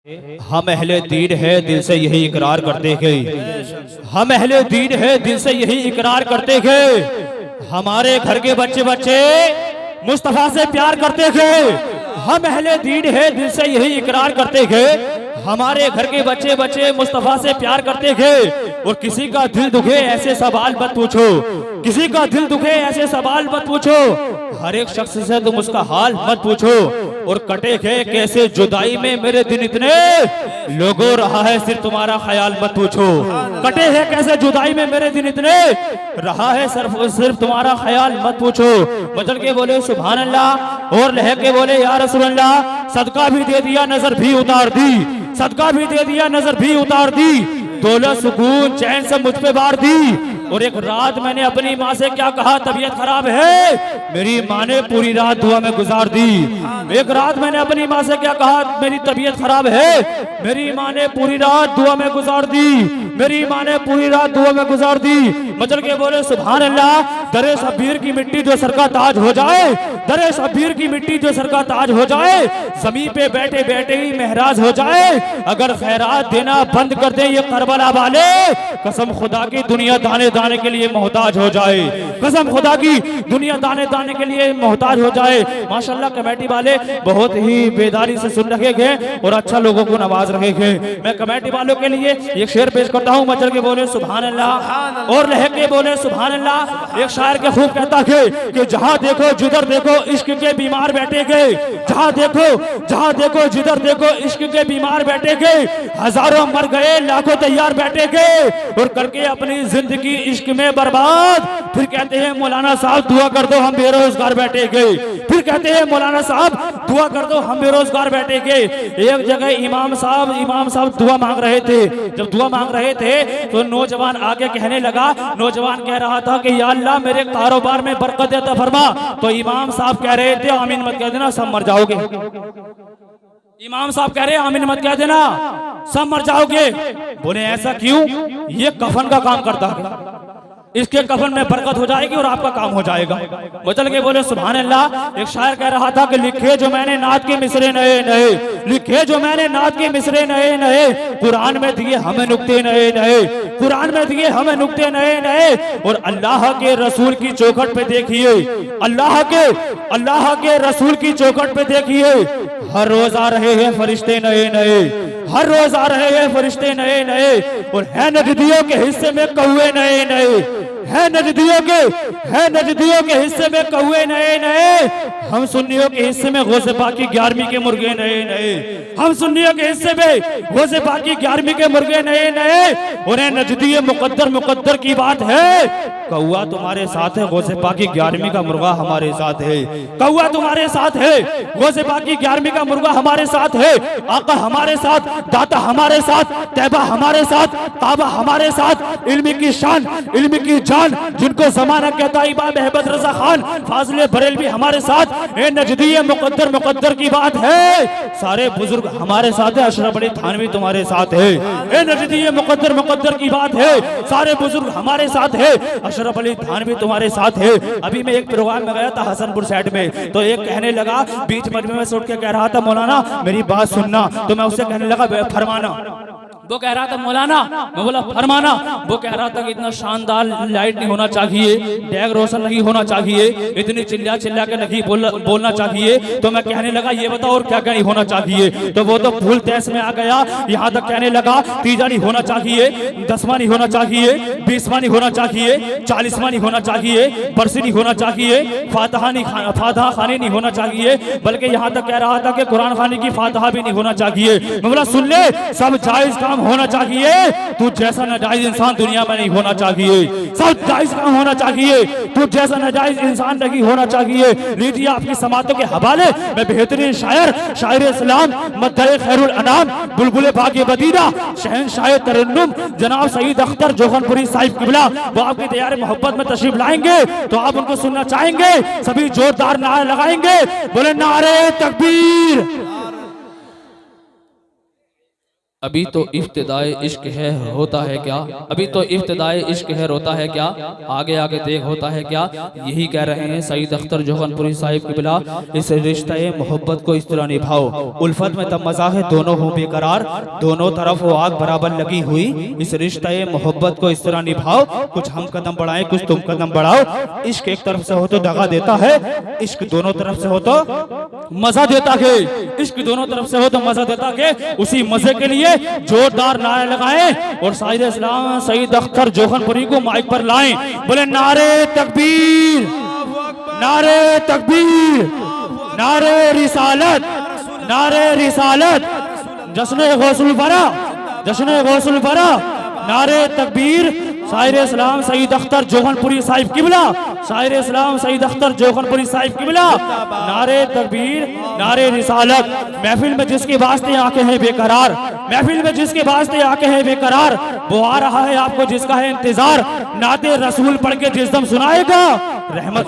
हम अहले दीन है दिल से यही इकरार करते हैं। हम अहले दीन है दिल से यही इकरार करते हैं। हमारे घर के बच्चे बच्चे मुस्तफा से प्यार करते हैं। हम अहले दीन है दिल से यही इकरार करते हैं। हमारे घर के बच्चे बच्चे मुस्तफा से प्यार करते हैं। और किसी का दिल दुखे ऐसे सवाल मत पूछो, किसी का दिल दुखे ऐसे सवाल मत पूछो। हर एक शख्स से तुम उसका हाल मत पूछो। और कटे गए कैसे जुदाई में मेरे दिन इतने लोगों रहा है सिर्फ तुम्हारा ख्याल मत पूछो। कटे हैं कैसे जुदाई में मेरे दिन इतने रहा है सिर्फ तुम्हारा ख्याल मत पूछो। बदल के बोले सुभान अल्लाह और लह के बोले या रसूल अल्लाह। सदका भी दे दिया नजर भी उतार दी, सदका भी दे दिया नजर भी उतार दी। दौलत सुकून चैन से मुझ पे बार दी। और एक रात मैंने अपनी माँ से क्या कहा, तबीयत खराब है। मेरी माँ ने पूरी रात दुआ में गुजार दी। एक रात मैंने अपनी माँ से क्या कहा, मेरी तबीयत खराब है। मेरी माँ ने पूरी रात दुआ में गुजार दी। मेरी माँ ने पूरी रात दुआ में गुजार दी। मचल के बोले सुभान अल्लाह। दरे शब्बीर की मिट्टी जो सर का ताज हो जाए, दरे शब्बीर की मिट्टी जो सर का ताज हो जाए, जमीन पे बैठे बैठे ही महराज हो जाए। अगर खैरात देना बंद कर दे ये करबला वाले, कसम खुदा की दुनिया दाने दाने के लिए मोहताज हो जाए। कसम खुदा की दुनिया दाने दाने के लिए मोहताज हो जाए। माशाल्लाह कमेटी वाले बहुत ही बेदारी से सुन रखे गए और अच्छा लोगों को नवाज रखे गए। मैं कमेटी वालों के लिए एक शेर पेश करता हूँ। मचल के बोले सुभान अल्लाह और लह के बोले सुभान अल्लाह। एक शायर के खूब कहता है कि जहाँ देखो जिधर देखो इश्क के बीमार बैठे गए। जहाँ देखो जिधर देखो इश्क के बीमार बैठे गए। हजारों मर गए लाखों तैयार बैठे गए और करके अपनी जिंदगी इश्क में बर्बाद। फिर कहते हैं मौलाना साहब दुआ कर दो हम बेरोजगार बैठे गए। फिर कहते हैं मौलाना साहब दुआ कर दो हम बेरोजगार बैठे गए। एक जगह इमाम साहब दुआ मांग रहे थे। जब दुआ मांग रहे थे तो नौजवान आगे कहने लगा। नौजवान कह रहा था कि या अल्लाह मेरे कारोबार में बरकत अता फरमा। तो इमाम साहब कह रहे थे आमीन मत कह देना सब मर जाओगे। इमाम साहब कह रहे आमीन मत कह देना सब मर जाओगे। बोले ऐसा क्यों? ये कफन का काम करता है, इसके कफन में बरकत हो जाएगी और आपका काम हो जाएगा। बचल के बोले सुभान अल्लाह। एक शायर कह रहा था कि लिखे जो मैंने नात के मिसरे नए नए, लिखे जो मैंने नात के मिसरे नए नए। कुरान में दिए हमें नुक्ते नए नए, कुरान में दिए हमें नुक्ते नए नए। और अल्लाह के रसूल की चौखट पे देखिए, अल्लाह के रसूल की चौखट पे देखिए। हर रोज आ रहे हैं फरिश्ते नए नए, हर रोज आ रहे हैं फरिश्ते नए नए। और है नजदियों के हिस्से में कौवे नए नए, है नजदियों के हिस्से में कौवे नए नए। हम सुन्नियों के हिस्से में गौसे पाक की 11वीं के मुर्गे नए नए, हम सुन्नियों के हिस्से में गौसे पाक की 11वीं के मुर्गे नए नए। उन्हें नजदिये मुकद्दर की बात है। कौवा तुम्हारे साथ है, गौसे पाक की 11वीं का मुर्गा हमारे साथ है। कौवा तुम्हारे साथ है, गौसे पाक की 11वीं का मुर्गा हमारे साथ है। आका हमारे साथ, दाता हमारे साथ, तैबा हमारे साथ, काबा हमारे साथ। इल्म की शान, इल्म की जान जिनको जमाना कहता इमाम अहमद रजा खान फाजिले बरेलवी हमारे साथ। ए नजदिये मुकद्दर की बात है। सारे बुजुर्ग हमारे साथ है, अशरफ अली थानवी तुम्हारे साथ है। ए नजदिये मुकद्दर की बात है। सारे बुजुर्ग हमारे साथ है, अशरफ अली थानवी तुम्हारे साथ है। अभी मैं एक प्रोग्राम में गया था हसनपुर साइड में, तो एक कहने लगा बीच मजमे में उठ के कह रहा था मौलाना मेरी बात सुनना। तो मैं उससे कहने लगा फरमाना। वो कह रहा था मौलाना, मैं बोला फरमाना। वो कह रहा था कि इतना शानदार लाइट नहीं होना चाहिए, डैग रोशन नहीं होना चाहिए, इतनी चिल्ला के नहीं बोलना चाहिए। तो मैं कहने लगा ये बताओ और क्या क्या नहीं होना चाहिए। तो वो तो फुल तैस में आ गया। यहाँ तक कहने लगा तीजा नहीं होना चाहिए, 10वां नहीं होना चाहिए, 20वां नहीं होना चाहिए, 40वां नहीं होना चाहिए, बरसी नहीं होना चाहिए, फातहा खानी नहीं होना चाहिए, बल्कि यहाँ तक कह रहा था कि कुरान खानी की फातहा भी नहीं होना चाहिए। मैं बोला सुन ले सब जायज काम होना चाहिए, तू जैसा नाजायज इंसान दुनिया में नहीं होना चाहिए। सब जायज काम होना चाहिए, तू जैसा नाजायज इंसान नहीं होना चाहिए। लीजिए आपकी समातों के हवाले मैं बेहतरीन शायर इस्लाम मद्दे खैरुल अनाम बुलबुल बागे बदीदा शहंशाह तरन्नुम जनाब सईद अख्तर जोहनपुरी साहिब किबला वो आपकी तैयार मोहब्बत में तशरीफ लाएंगे। तो आप उनको सुनना चाहेंगे। सभी जोरदार नारे लगाएंगे, बोले नारे तकबीर। अभी तो इब्तिदाए इश्क है होता है क्या, अभी तो इब्तिदाए इश्क है रोता है क्या, आगे आगे देख होता है क्या। यही कह रहे हैं सईद अख्तर जोहनपुरी साहिब की बिला। इस रिश्ते मोहब्बत को इस तरह निभाओ, उल्फत में तब मजा है दोनों हो बेकरार, दोनों तरफ वो आग बराबर लगी हुई। इस रिश्ते मोहब्बत को इस तरह निभाओ, कुछ हम कदम बढ़ाएं कुछ तुम कदम बढ़ाओ। इश्क एक तरफ से हो तो दगा देता है, इश्क दोनों तरफ से हो तो मजा देता है, इश्क दोनों तरफ से हो तो मजा देता है। उसी मजे के लिए जोरदार नारे लगाएं और शायर इस्लाम सईद अख्तर जोहनपुरी को माइक पर लाएं। बोले नारे तकबीर, नारे तकबीर, नारे रिसालत, नारे रिसालत, जश्न गौसुल बरा, जश्न गौसुल बरा, नारे तकबीर। शायर इस्लाम सईद अख्तर जोहनपुरी साहिब किबला, शायर इस्लाम सईद अख्तर जोहनपुरी साहिब किबला। नारे तकबीर, नारे रिसालत। महफिल में जिसके वास्ते आंखें हैं बेकरार, महफिल में जिसके वास्ते आंखें हैं बेकरार, वो आ रहा है आपको जिसका है इंतजार। नाते रसूल पढ़ के जिस दम सुनाएगा रहमत